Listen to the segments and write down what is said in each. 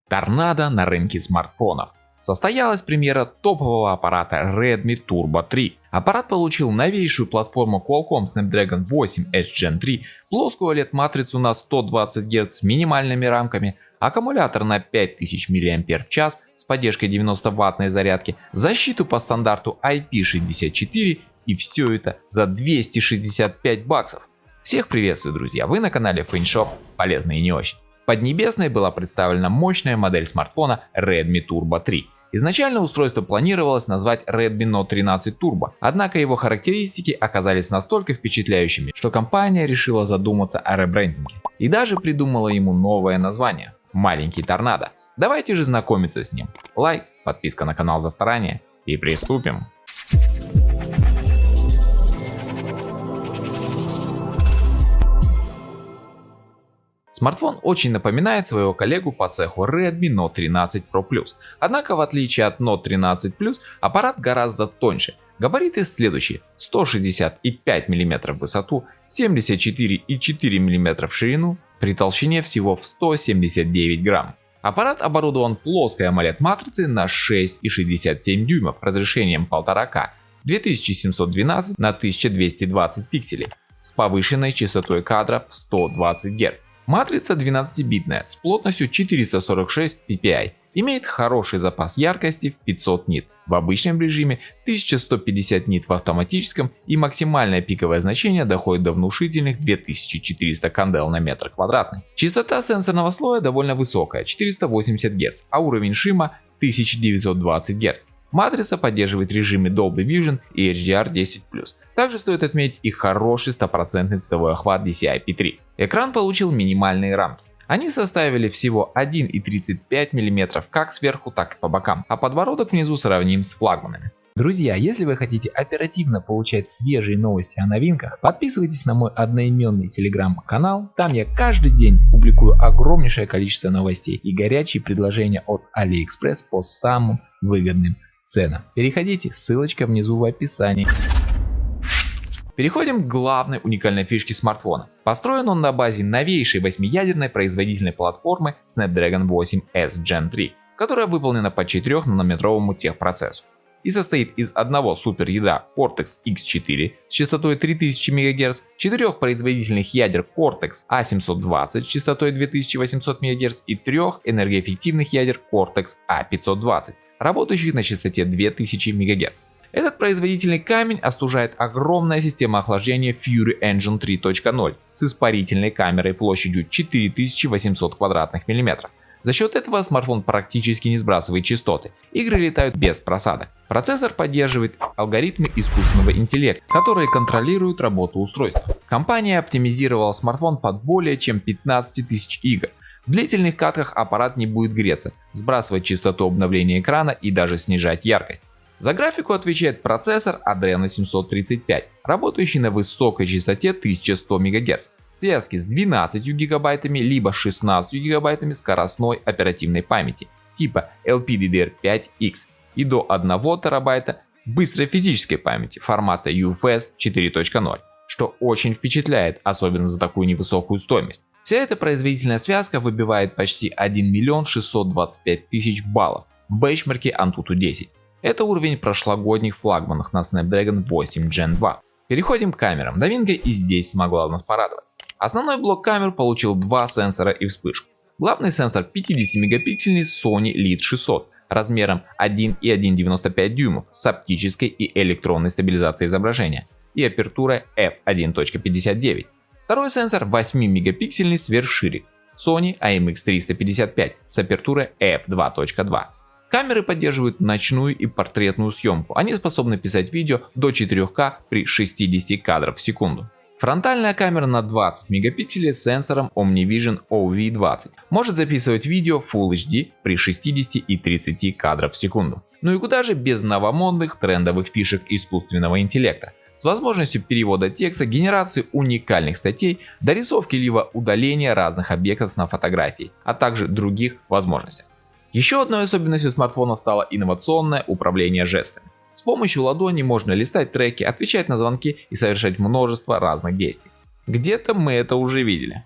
Торнадо на рынке смартфонов. Состоялась премьера топового аппарата Redmi Turbo 3. Аппарат получил новейшую платформу Qualcomm Snapdragon 8S Gen 3, плоскую OLED-матрицу на 120 Гц с минимальными рамками, аккумулятор на 5000 мАч с поддержкой 90-ваттной зарядки, защиту по стандарту IP64 и все это за 265 баксов. Всех приветствую, друзья, вы на канале FaneShop, полезно и не очень. В Поднебесной была представлена мощная модель смартфона Redmi Turbo 3. Изначально устройство планировалось назвать Redmi Note 13 Turbo, однако его характеристики оказались настолько впечатляющими, что компания решила задуматься о ребрендинге и даже придумала ему новое название – Маленький Торнадо. Давайте же знакомиться с ним. Лайк, подписка на канал за старание и приступим. Смартфон очень напоминает своего коллегу по цеху Redmi Note 13 Pro Plus. Однако в отличие от Note 13 Plus, аппарат гораздо тоньше. Габариты следующие: 165 мм в высоту, 74,4 мм в ширину, при толщине всего в 179 грамм. Аппарат оборудован плоской AMOLED-матрицей на 6,67 дюймов разрешением 1,5К, 2712 на 1220 пикселей с повышенной частотой кадров 120 Гц. Матрица 12-битная с плотностью 446 ppi, имеет хороший запас яркости в 500 нит в обычном режиме, 1150 нит в автоматическом, и максимальное пиковое значение доходит до внушительных 2400 кандел на метр квадратный. Частота сенсорного слоя довольно высокая, 480 Гц, а уровень шима 1920 Гц. Матрица поддерживает режимы Dolby Vision и HDR10+. Также стоит отметить и хороший 100% цветовой охват DCI-P3. Экран получил минимальные рамки. Они составили всего 1,35 мм как сверху, так и по бокам, а подбородок внизу сравним с флагманами. Друзья, если вы хотите оперативно получать свежие новости о новинках, подписывайтесь на мой одноименный телеграм-канал. Там я каждый день публикую огромнейшее количество новостей и горячие предложения от AliExpress по самым выгодным ценам. Переходите, ссылочка внизу в описании. Переходим к главной уникальной фишке смартфона. Построен он на базе новейшей 8-ядерной производительной платформы Snapdragon 8S Gen 3, которая выполнена по 4-нанометровому техпроцессу и состоит из одного суперядра Cortex X4 с частотой 3000 МГц, 4 производительных ядер Cortex A720 с частотой 2800 МГц и 3 энергоэффективных ядер Cortex A520, работающих на частоте 2000 МГц. Этот производительный камень остужает огромная система охлаждения Fury Engine 3.0 с испарительной камерой площадью 4800 квадратных миллиметров. За счет этого смартфон практически не сбрасывает частоты, игры летают без просадок. Процессор поддерживает алгоритмы искусственного интеллекта, которые контролируют работу устройства. Компания оптимизировала смартфон под более чем 15 тысяч игр. В длительных катках аппарат не будет греться, сбрасывать частоту обновления экрана и даже снижать яркость. За графику отвечает процессор Adreno 735, работающий на высокой частоте 1100 МГц, связки с 12 ГБ либо 16 ГБ скоростной оперативной памяти типа LPDDR5X и до 1 ТБ быстрой физической памяти формата UFS 4.0, что очень впечатляет, особенно за такую невысокую стоимость. Вся эта производительная связка выбивает почти 1 625 000 баллов в бенчмарке Antutu 10. Это уровень прошлогодних флагманов на Snapdragon 8 Gen 2. Переходим к камерам. Новинка и здесь смогла нас порадовать. Основной блок камер получил два сенсора и вспышку. Главный сенсор 50-мегапиксельный Sony LEED600 размером 1,195 дюймов с оптической и электронной стабилизацией изображения и апертурой f1.59. Второй сенсор 8-мегапиксельный сверхширик Sony IMX355 с апертурой f2.2. Камеры поддерживают ночную и портретную съемку. Они способны писать видео до 4К при 60 кадров в секунду. Фронтальная камера на 20 мегапикселей с сенсором OmniVision OV20 может записывать видео Full HD при 60 и 30 кадров в секунду. Ну и куда же без новомодных трендовых фишек искусственного интеллекта с возможностью перевода текста, генерации уникальных статей, дорисовки либо удаления разных объектов на фотографии, а также других возможностей. Еще одной особенностью смартфона стало инновационное управление жестами. С помощью ладони можно листать треки, отвечать на звонки и совершать множество разных действий. Где-то мы это уже видели.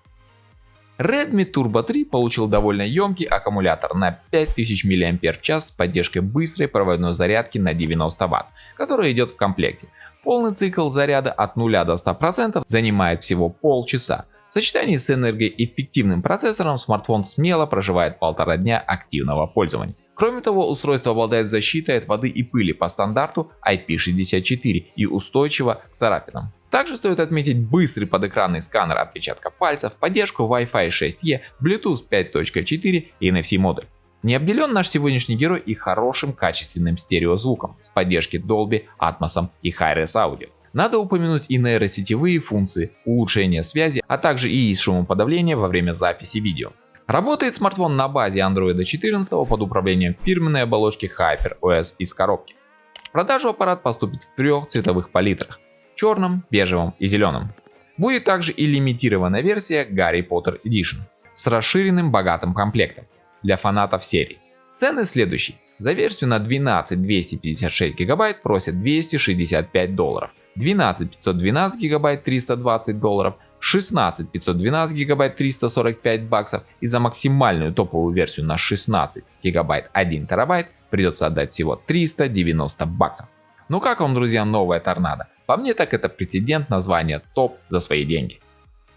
Redmi Turbo 3 получил довольно емкий аккумулятор на 5000 мАч с поддержкой быстрой проводной зарядки на 90 Вт, которая идет в комплекте. Полный цикл заряда от 0 до 100% занимает всего полчаса. В сочетании с энергоэффективным процессором смартфон смело проживает 1,5 дня активного пользования. Кроме того, устройство обладает защитой от воды и пыли по стандарту IP64 и устойчиво к царапинам. Также стоит отметить быстрый подэкранный сканер отпечатка пальцев, поддержку Wi-Fi 6E, Bluetooth 5.4 и NFC модуль. Не обделен наш сегодняшний герой и хорошим качественным стереозвуком с поддержки Dolby, Atmos и Hi-Res Audio. Надо упомянуть и нейросетевые функции, улучшение связи, а также и шумоподавление во время записи видео. Работает смартфон на базе Android 14 под управлением фирменной оболочки HyperOS из коробки. В продажу аппарат поступит в 3 цветовых палитрах: черном, бежевом и зеленом. Будет также и лимитированная версия Harry Potter Edition с расширенным богатым комплектом для фанатов серии. Цены следующие. За версию на 12-256 гигабайт просят $265, 12-512 гигабайт $320, 16-512 гигабайт $345 и за максимальную топовую версию на 16 гигабайт 1 терабайт придется отдать всего $390. Ну как вам, друзья, новая торнадо? По мне так это прецедент названия топ за свои деньги.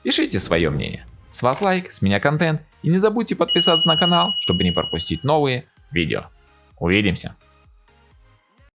Пишите свое мнение. С вас лайк, с меня контент, и не забудьте подписаться на канал, чтобы не пропустить новые видео. Увидимся!